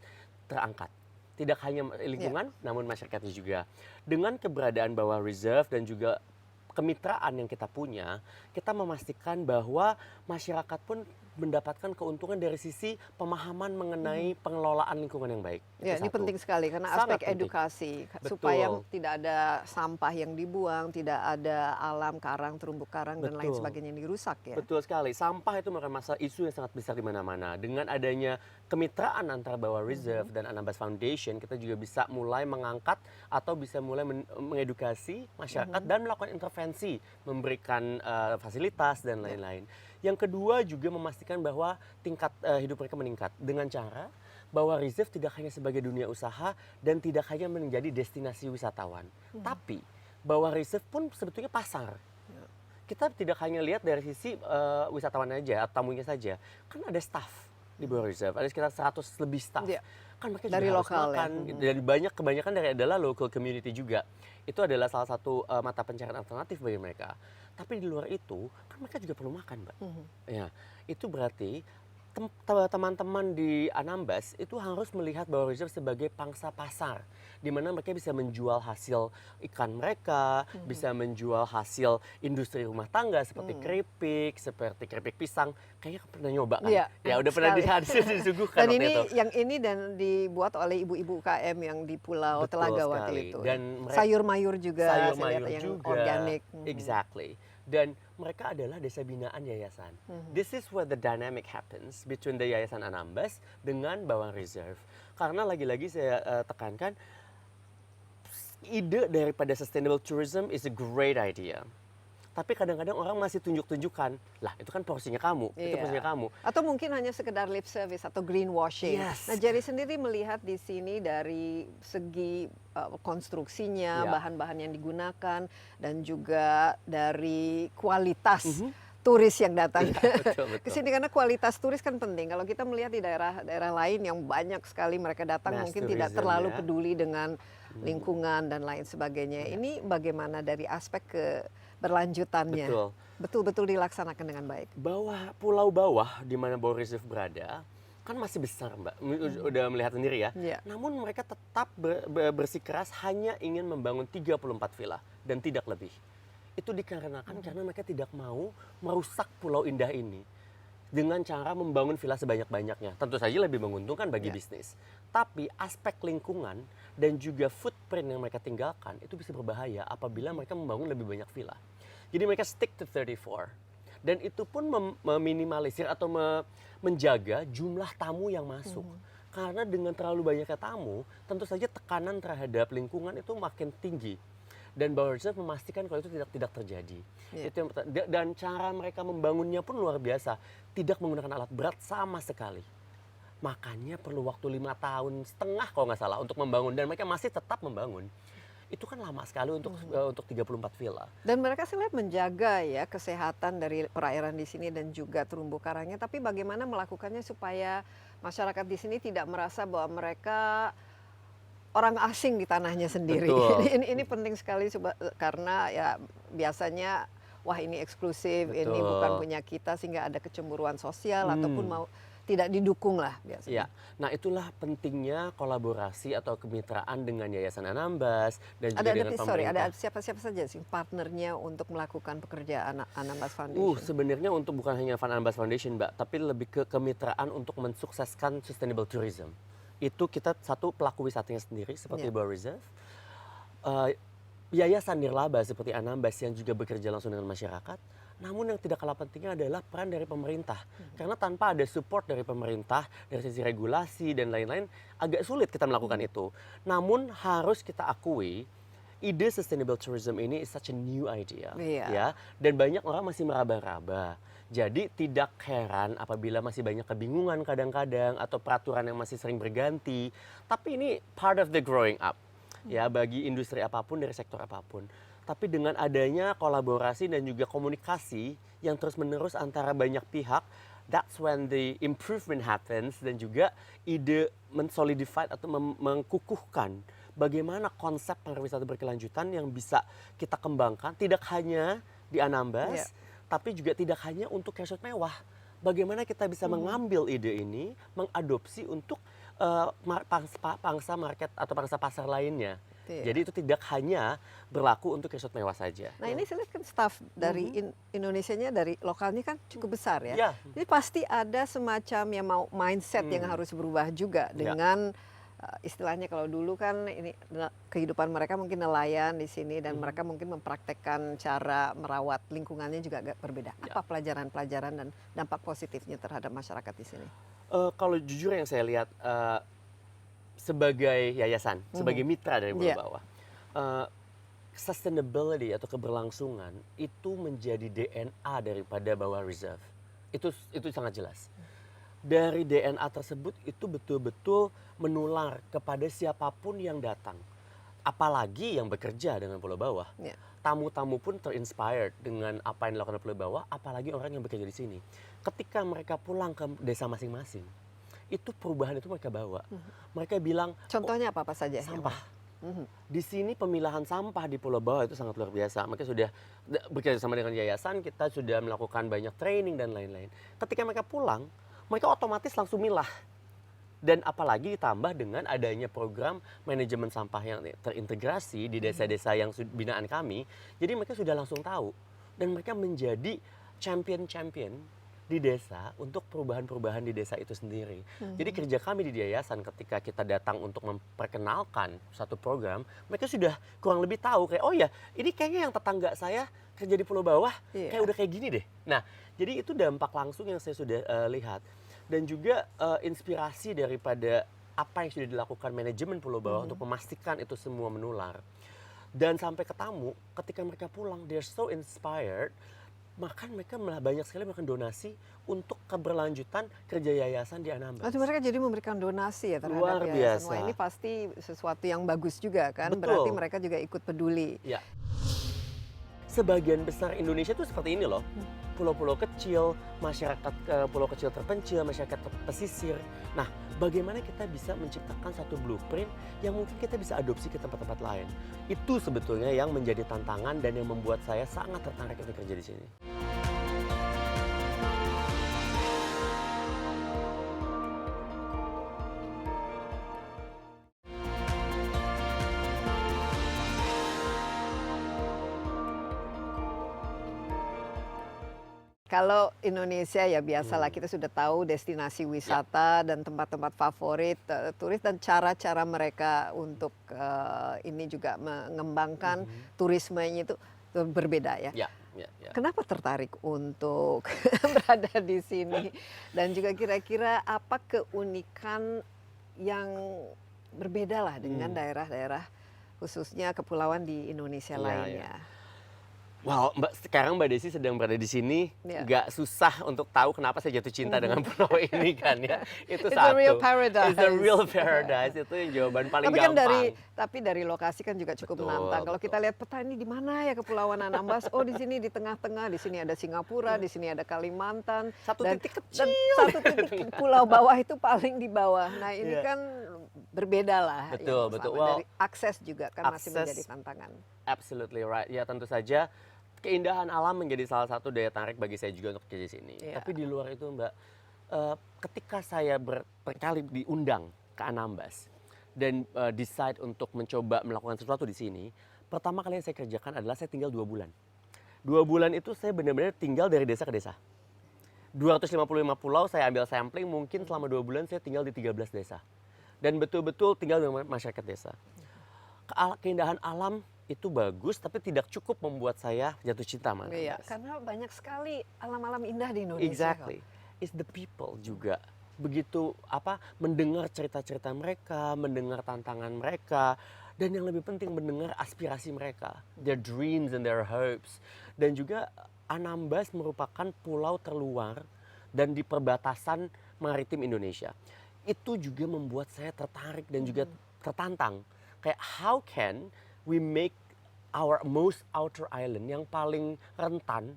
terangkat. Tidak hanya lingkungan, namun masyarakatnya juga. Dengan keberadaan Bawah Reserve dan juga kemitraan yang kita punya, kita memastikan bahwa masyarakat pun mendapatkan keuntungan dari sisi pemahaman mengenai pengelolaan lingkungan yang baik. Ya, ini penting sekali karena Sangat aspek penting. edukasi Betul. supaya tidak ada sampah yang dibuang, tidak ada alam karang, terumbu karang dan lain Betul. sebagainya yang dirusak ya. Betul sekali. Sampah itu merupakan masalah isu yang sangat besar di mana-mana. Dengan adanya kemitraan antara Bawah Reserve dan Anambas Foundation, kita juga bisa mulai mengangkat atau bisa mulai mengedukasi masyarakat dan melakukan intervensi, memberikan fasilitas dan lain-lain. Yang kedua juga memastikan bahwa tingkat hidup mereka meningkat dengan cara bahwa Reserve tidak hanya sebagai dunia usaha dan tidak hanya menjadi destinasi wisatawan, tapi bahwa Reserve pun sebetulnya pasar. Kita tidak hanya lihat dari sisi wisatawan aja atau tamunya saja, kan ada staff di Bawah Reserve, ada sekitar 100 lebih staff. Ya. Kan mereka Dari juga lokal harus makan. ya. Dan kebanyakan dari adalah local community juga. Itu adalah salah satu mata pencarian alternatif bagi mereka. Tapi di luar itu, kan mereka juga perlu makan, Mbak. Ya, itu berarti teman-teman di Anambas itu harus melihat Bawah Reserve sebagai pangsa pasar, di mana mereka bisa menjual hasil ikan mereka, bisa menjual hasil industri rumah tangga seperti keripik pisang. Kayaknya pernah nyoba kan? Iya, Ya udah pernah disuguhkan Dan waktu ini itu. yang ini dan dibuat oleh ibu-ibu UKM yang di Pulau Betul Telaga sekali. waktu itu. Dan sayur mayur juga, saya sayur-mayur lihat yang juga, organik. exactly. Dan mereka adalah desa binaan yayasan. This is where the dynamic happens between the Yayasan Anambas dengan Bawah Reserve. Karena lagi-lagi saya tekankan, ide daripada sustainable tourism is a great idea. Tapi kadang-kadang orang masih tunjuk-tunjukkan, lah itu kan porsinya kamu, itu Iya. porsinya kamu. Atau mungkin hanya sekedar lip service atau greenwashing. Yes. Nah, Jerry sendiri melihat di sini dari segi konstruksinya, Ya. bahan-bahan yang digunakan, dan juga dari kualitas turis yang datang betul. ke sini, karena kualitas turis kan penting. Kalau kita melihat di daerah-daerah lain yang banyak sekali mereka datang, Mass mungkin tidak tourism, terlalu ya. peduli dengan lingkungan dan lain sebagainya. Ini bagaimana dari aspek keberlanjutannya? Betul. Betul-betul dilaksanakan dengan baik. Pulau Bawah di mana Bawah Reserve berada kan masih besar, Mbak. Udah melihat sendiri ya. Iya. Namun mereka tetap bersikeras hanya ingin membangun 34 villa dan tidak lebih. Itu dikarenakan karena mereka tidak mau merusak pulau indah ini. dengan cara membangun villa sebanyak-banyaknya. Tentu saja lebih menguntungkan bagi bisnis. Tapi aspek lingkungan dan juga footprint yang mereka tinggalkan itu bisa berbahaya apabila mereka membangun lebih banyak villa. Jadi mereka stick to 34. Dan itu pun meminimalisir atau menjaga jumlah tamu yang masuk. Karena dengan terlalu banyaknya tamu, tentu saja tekanan terhadap lingkungan itu makin tinggi. Dan Bawah Reserve memastikan kalau itu tidak terjadi. Itu yang dan cara mereka membangunnya pun luar biasa. Tidak menggunakan alat berat sama sekali. Makanya perlu waktu 5,5 tahun kalau nggak salah untuk membangun. Dan mereka masih tetap membangun. Itu kan lama sekali untuk 34 villa. Dan mereka sih lihat menjaga ya kesehatan dari perairan di sini dan juga terumbu karangnya. Tapi bagaimana melakukannya supaya masyarakat di sini tidak merasa bahwa mereka orang asing di tanahnya sendiri. Ini penting sekali karena ya biasanya wah ini eksklusif, ini bukan punya kita sehingga ada kecemburuan sosial ataupun tidak didukung lah biasanya. Ya, nah itulah pentingnya kolaborasi atau kemitraan dengan Yayasan Anambas dan juga dengan pemerintah. Ada siapa-siapa saja sih partnernya untuk melakukan pekerjaan Anambas Foundation? Sebenarnya untuk bukan hanya Anambas Foundation, Mbak, tapi lebih ke kemitraan untuk mensukseskan sustainable tourism. Itu kita satu pelaku wisatanya sendiri seperti Bawah Reserve, yayasan nirlaba seperti Anambas yang juga bekerja langsung dengan masyarakat. Namun yang tidak kalah pentingnya adalah peran dari pemerintah. Karena tanpa ada support dari pemerintah, dari sisi regulasi dan lain-lain, agak sulit kita melakukan itu. Namun harus kita akui, ide sustainable tourism ini is such a new idea. Ya, dan banyak orang masih meraba-raba. Jadi tidak heran apabila masih banyak kebingungan kadang-kadang atau peraturan yang masih sering berganti. Tapi ini part of the growing up ya bagi industri apapun dari sektor apapun. Tapi dengan adanya kolaborasi dan juga komunikasi yang terus-menerus antara banyak pihak, that's when the improvement happens dan juga ide mensolidify atau mengkukuhkan bagaimana konsep pariwisata berkelanjutan yang bisa kita kembangkan tidak hanya di Anambas, tapi juga tidak hanya untuk resort mewah. Bagaimana kita bisa mengambil ide ini, mengadopsi untuk pangsa market atau pangsa pasar lainnya. Jadi itu tidak hanya berlaku untuk resort mewah saja. Nah ini saya lihat kan staff dari Indonesianya, dari lokalnya kan cukup besar ya. Jadi pasti ada semacam yang mau mindset yang harus berubah juga dengan istilahnya kalau dulu kan ini kehidupan mereka mungkin nelayan di sini dan mereka mungkin mempraktekkan cara merawat lingkungannya juga agak berbeda. Apa pelajaran-pelajaran dan dampak positifnya terhadap masyarakat di sini? Kalau jujur yang saya lihat sebagai yayasan, sebagai mitra dari Bawah, sustainability atau keberlangsungan itu menjadi DNA daripada Bawah Reserve. Itu sangat jelas. Dari DNA tersebut itu betul-betul menular kepada siapapun yang datang. Apalagi yang bekerja dengan Pulau Bawah. Tamu-tamu pun terinspired dengan apa yang dilakukan Pulau Bawah, apalagi orang yang bekerja di sini. Ketika mereka pulang ke desa masing-masing, itu perubahan itu mereka bawa. Mereka bilang, contohnya apa saja? Sampah. Di sini pemilahan sampah di Pulau Bawah itu sangat luar biasa. Mereka sudah bekerja sama dengan yayasan, kita sudah melakukan banyak training dan lain-lain. Ketika mereka pulang, mereka otomatis langsung milah. Dan apalagi ditambah dengan adanya program manajemen sampah yang terintegrasi di desa-desa yang binaan kami. Jadi mereka sudah langsung tahu. Dan mereka menjadi champion-champion di desa untuk perubahan-perubahan di desa itu sendiri. Jadi kerja kami di yayasan ketika kita datang untuk memperkenalkan satu program, mereka sudah kurang lebih tahu kayak, oh ya ini kayaknya yang tetangga saya kerja di Pulau Bawah, kayak udah kayak gini deh. Nah, jadi itu dampak langsung yang saya sudah lihat. Dan juga inspirasi daripada apa yang sudah dilakukan manajemen Pulau Bawah untuk memastikan itu semua menular. Dan sampai ke tamu, ketika mereka pulang, they're so inspired, maka mereka malah banyak sekali memberikan donasi untuk keberlanjutan kerja yayasan di Anambas. Mereka jadi memberikan donasi ya terhadap luar biasa. Wah, ini pasti sesuatu yang bagus juga kan. Betul. Berarti mereka juga ikut peduli. Ya. Sebagian besar Indonesia itu seperti ini loh. Pulau-pulau kecil, masyarakat pulau kecil terpencil, masyarakat pesisir. Nah, bagaimana kita bisa menciptakan satu blueprint yang mungkin kita bisa adopsi ke tempat-tempat lain. Itu sebetulnya yang menjadi tantangan dan yang membuat saya sangat tertarik untuk kerja di sini. kalau Indonesia ya biasalah kita sudah tahu destinasi wisata dan tempat-tempat favorit turis dan cara-cara mereka untuk ini juga mengembangkan turismenya itu berbeda ya. Kenapa tertarik untuk berada di sini? Dan juga kira-kira apa keunikan yang berbeda lah dengan daerah-daerah khususnya kepulauan di Indonesia lainnya? Wow, sekarang Mbak Desi sedang berada di sini, nggak susah untuk tahu kenapa saya jatuh cinta dengan pulau ini kan ya. Itu It's satu. a real paradise. It's a real paradise. Itu yang jawaban paling Tapi kan gampang. tapi dari lokasi kan juga cukup menantang. Kalau kita lihat peta ini di mana ya Kepulauan Anambas? Oh, di sini di tengah-tengah, di sini ada Singapura, di sini ada Kalimantan. Satu titik kecil. Dan satu titik pulau bawah itu paling di bawah. Nah, ini kan berbeda lah. Betul, yang betul. sama. Dari akses juga kan masih menjadi tantangan. Absolutely right. Ya tentu saja keindahan alam menjadi salah satu daya tarik bagi saya juga untuk kerja di sini. Tapi di luar itu Mbak, ketika saya berkali diundang ke Anambas dan decide untuk mencoba melakukan sesuatu di sini, pertama kali yang saya kerjakan adalah saya tinggal 2 bulan. 2 bulan itu saya benar-benar tinggal dari desa ke desa. 255 pulau saya ambil sampling, mungkin selama 2 bulan saya tinggal di 13 desa. Dan betul-betul tinggal dengan masyarakat desa. Keindahan alam itu bagus, tapi tidak cukup membuat saya jatuh cinta sama Anambas. Iya, karena banyak sekali alam-alam indah di Indonesia. Exactly. It's the people juga. Begitu mendengar cerita-cerita mereka, mendengar tantangan mereka, dan yang lebih penting mendengar aspirasi mereka, their dreams and their hopes. Dan juga Anambas merupakan pulau terluar dan di perbatasan maritim Indonesia. Itu juga membuat saya tertarik dan juga tertantang. Kayak how can we make our most outer island yang paling rentan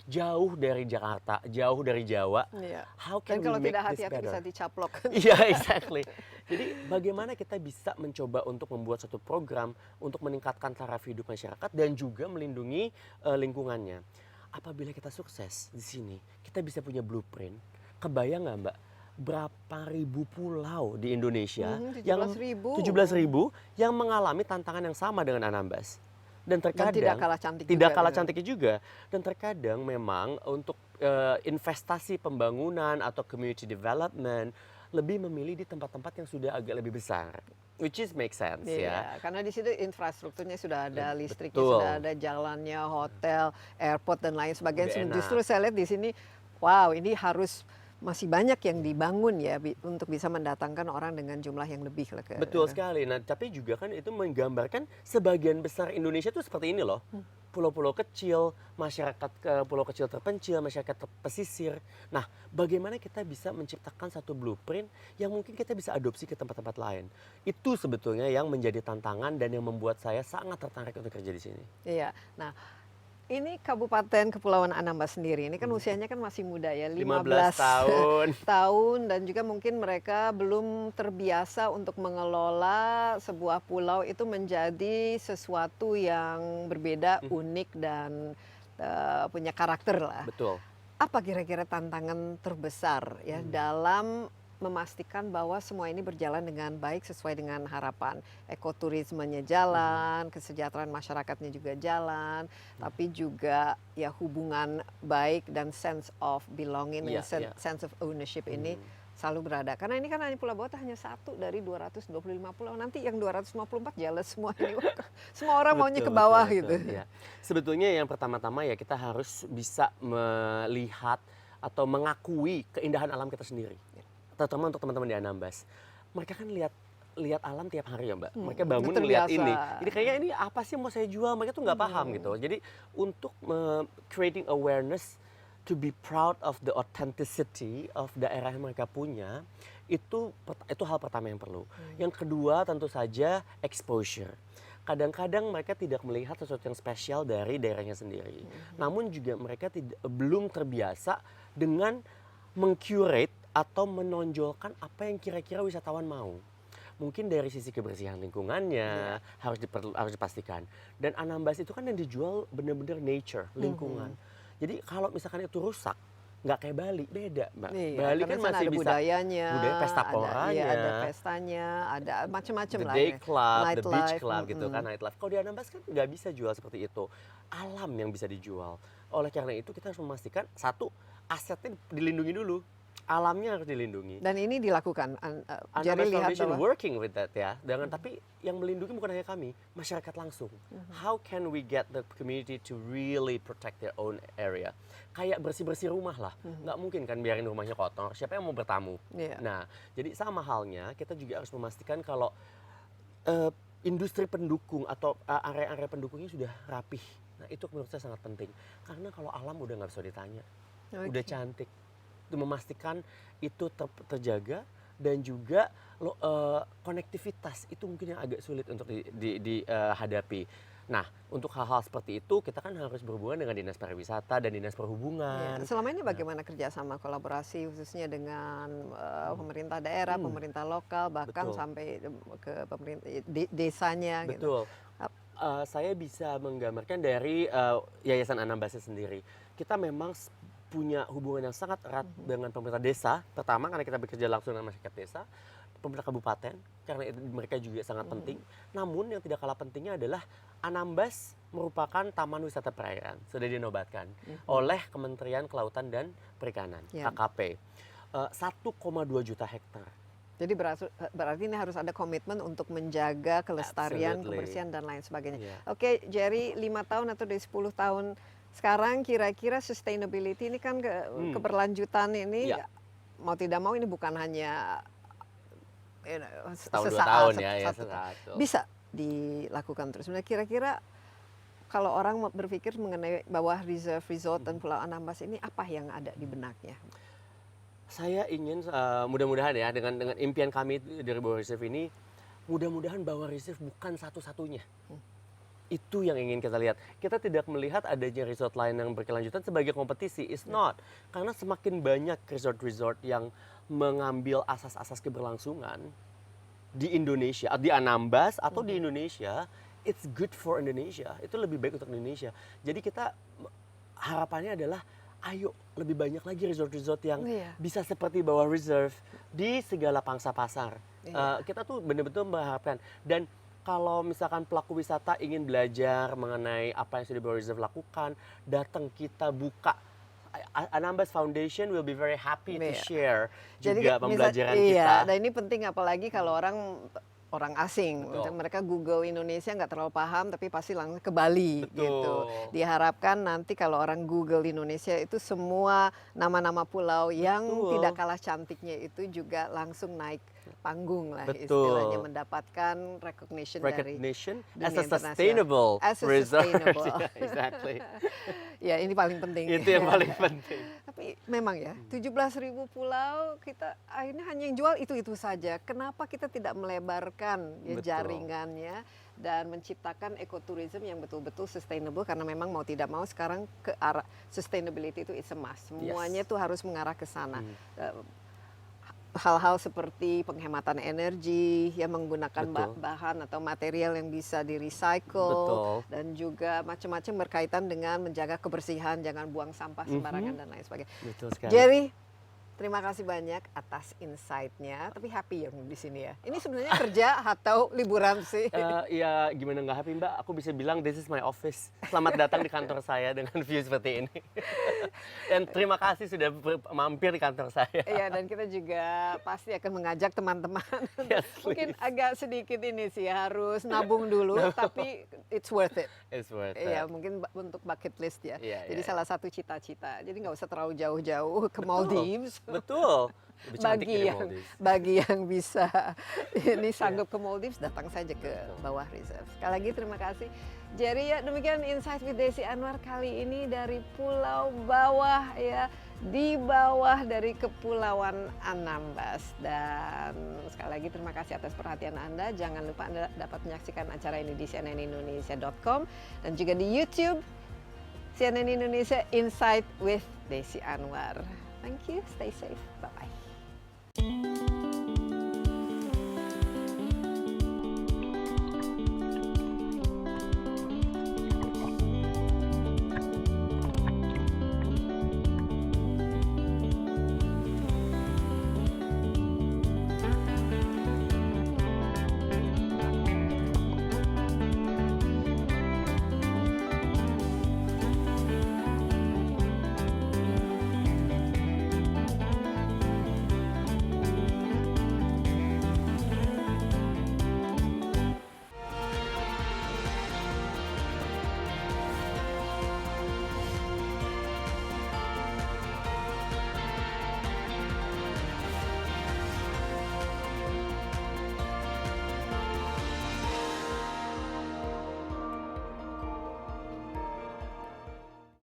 jauh dari Jakarta, jauh dari Jawa. How can Dan kalau we make tidak this hati-hati better? bisa dicaplok. Iya, exactly. Jadi bagaimana kita bisa mencoba untuk membuat suatu program untuk meningkatkan taraf hidup masyarakat dan juga melindungi lingkungannya. Apabila kita sukses di sini, kita bisa punya blueprint. Kebayang nggak Mbak? Berapa ribu pulau di Indonesia 17.000 yang mengalami tantangan yang sama dengan Anambas. Dan terkadang tidak kalah cantiknya juga. Dan terkadang memang untuk investasi pembangunan atau community development lebih memilih di tempat-tempat yang sudah agak lebih besar. Which is make sense ya. Karena di situ infrastrukturnya sudah ada, listriknya Betul. sudah ada, jalannya, hotel, airport dan lain sebagainya. Udah Justru saya lihat di sini, wow, ini harus masih banyak yang dibangun ya untuk bisa mendatangkan orang dengan jumlah yang lebih. Betul sekali. Nah, tapi juga kan itu menggambarkan sebagian besar Indonesia itu seperti ini loh. Pulau-pulau kecil, masyarakat pulau kecil terpencil, masyarakat pesisir. Nah, bagaimana kita bisa menciptakan satu blueprint yang mungkin kita bisa adopsi ke tempat-tempat lain. Itu sebetulnya yang menjadi tantangan dan yang membuat saya sangat tertarik untuk kerja di sini. Iya. Nah, ini Kabupaten Kepulauan Anambas sendiri, ini kan usianya kan masih muda ya, 15 tahun. tahun dan juga mungkin mereka belum terbiasa untuk mengelola sebuah pulau itu menjadi sesuatu yang berbeda, unik dan punya karakter lah. Betul. Apa kira-kira tantangan terbesar ya dalam memastikan bahwa semua ini berjalan dengan baik sesuai dengan harapan, ekoturismenya jalan, kesejahteraan masyarakatnya juga jalan, tapi juga ya hubungan baik dan sense of belonging, sense of ownership ini selalu berada. Karena ini kan hanya Pulau Bawah hanya satu dari 225 pulau. Nanti yang 254 jelas semua ini. Semua orang maunya ke bawah gitu. Ya. Sebetulnya yang pertama-tama ya kita harus bisa melihat atau mengakui keindahan alam kita sendiri. Terutama untuk teman-teman di Anambas. Mereka kan lihat alam tiap hari ya Mbak. Mereka bangun melihat ini. Jadi kayaknya ini apa sih mau saya jual? Mereka tuh nggak paham gitu. Jadi untuk creating awareness to be proud of the authenticity of daerah yang mereka punya, itu hal pertama yang perlu. Yang kedua tentu saja exposure. Kadang-kadang mereka tidak melihat sesuatu yang spesial dari daerahnya sendiri. Namun juga mereka belum terbiasa dengan mengcurate atau menonjolkan apa yang kira-kira wisatawan mau. Mungkin dari sisi kebersihan lingkungannya harus dipastikan. Dan Anambas itu kan yang dijual benar-benar nature, lingkungan. Jadi kalau misalkan itu rusak, nggak kayak Bali, beda Mbak. Iya, Bali karena kan sana masih ada bisa budayanya, budaya pesta poranya, ada pestanya, ada macam-macam the lah. day ya. club, the beach Nightlife, club gitu kan, nightlife. Kalau di Anambas kan nggak bisa jual seperti itu. Alam yang bisa dijual. Oleh karena itu kita harus memastikan satu, asetnya dilindungi dulu. Alamnya harus dilindungi. Dan ini dilakukan. Anambas Jadi lihat Foundation bahwa working with that ya. Tapi yang melindungi bukan hanya kami, masyarakat langsung. How can we get the community to really protect their own area? Kayak bersih-bersih rumah lah. Nggak mungkin kan biarin rumahnya kotor. Siapa yang mau bertamu? Iya. Nah, jadi sama halnya kita juga harus memastikan kalau industri pendukung atau area-area pendukungnya sudah rapih. Nah, itu menurut saya sangat penting. Karena kalau alam udah nggak bisa ditanya. Udah cantik. Itu memastikan itu terjaga dan juga konektivitas itu mungkin yang agak sulit untuk dihadapi. Nah, untuk hal-hal seperti itu kita kan harus berhubungan dengan Dinas Pariwisata dan Dinas Perhubungan. Ya, selama ini bagaimana kerjasama kolaborasi khususnya dengan pemerintah daerah, pemerintah lokal, bahkan Betul. sampai ke pemerintah desanya. Gitu. Betul. Saya bisa menggambarkan dari Yayasan Anambasnya sendiri. Kita memang punya hubungan yang sangat erat dengan pemerintah desa. Pertama karena kita bekerja langsung dengan masyarakat desa, pemerintah kabupaten karena mereka juga sangat penting. Namun yang tidak kalah pentingnya adalah Anambas merupakan taman wisata perairan, sudah dinobatkan oleh Kementerian Kelautan dan Perikanan (KKP). 1,2 juta hektar. Jadi berarti ini harus ada komitmen untuk menjaga kelestarian, kebersihan dan lain sebagainya. Oke, Jerry, 5 tahun atau dari 10 tahun sekarang kira-kira sustainability ini kan keberlanjutan ini mau tidak mau ini bukan hanya Setahun 2 sesaat, tahun ya, satu. Bisa dilakukan terus. Nah, kira-kira kalau orang berpikir mengenai Bawah Reserve Resort dan Pulau Anambas ini apa yang ada di benaknya? Saya ingin mudah-mudahan ya dengan impian kami dari Bawah Reserve ini, mudah-mudahan Bawah Reserve bukan satu-satunya. Itu yang ingin kita lihat. Kita tidak melihat adanya resort lain yang berkelanjutan sebagai kompetisi. It's not. Karena semakin banyak resort-resort yang mengambil asas-asas keberlangsungan di Indonesia, di Anambas atau di Indonesia, it's good for Indonesia. Itu lebih baik untuk Indonesia. Jadi kita harapannya adalah ayo lebih banyak lagi resort-resort yang bisa seperti Bawah Reserve di segala pangsa pasar. Kita tuh benar-benar mengharapkan. Dan kalau misalkan pelaku wisata ingin belajar mengenai apa yang sudah Bawah Reserve lakukan, datang kita buka. Anambas Foundation will be very happy to share juga pembelajaran kita. Dan ini penting apalagi kalau orang asing. Mereka Google Indonesia nggak terlalu paham, tapi pasti langsung ke Bali. Gitu. Diharapkan nanti kalau orang Google Indonesia itu semua nama-nama pulau yang tidak kalah cantiknya itu juga langsung naik panggung lah istilahnya, mendapatkan recognition dari as a sustainable resort. Exactly. Ya, ini paling penting. Itu yang paling penting. Tapi memang ya, 17.000 pulau kita akhirnya hanya yang jual itu saja. Kenapa kita tidak melebarkan jaringannya dan menciptakan ekoturism yang betul-betul sustainable, karena memang mau tidak mau sekarang ke arah sustainability itu is a must. Semuanya itu harus mengarah ke sana. Hal-hal seperti penghematan energi, ya menggunakan bahan atau material yang bisa di-recycle, dan juga macam-macam berkaitan dengan menjaga kebersihan, jangan buang sampah sembarangan dan lain sebagainya. Jerry, terima kasih banyak atas insight-nya. Tapi happy ya di sini ya. Ini sebenarnya kerja atau liburan sih? Ya gimana nggak happy Mbak? Aku bisa bilang this is my office. Selamat datang di kantor saya dengan view seperti ini. Dan terima kasih sudah mampir di kantor saya. Iya, dan kita juga pasti akan mengajak teman-teman. Mungkin agak sedikit ini sih, harus nabung dulu, tapi it's worth it. It's worth it. Iya, mungkin untuk bucket list ya. Jadi salah satu cita-cita. Jadi nggak usah terlalu jauh-jauh ke Maldives. Betul. Bagi yang bisa ini sanggup ke Maldives, datang saja ke Bawah Reserve. Sekali lagi terima kasih Jerry. Ya, demikian Insight with Desi Anwar kali ini dari Pulau Bawah ya, di bawah dari Kepulauan Anambas. Dan sekali lagi terima kasih atas perhatian Anda. Jangan lupa Anda dapat menyaksikan acara ini di cnnindonesia.com dan juga di YouTube CNN Indonesia Insight with Desi Anwar. Thank you, stay safe, bye-bye.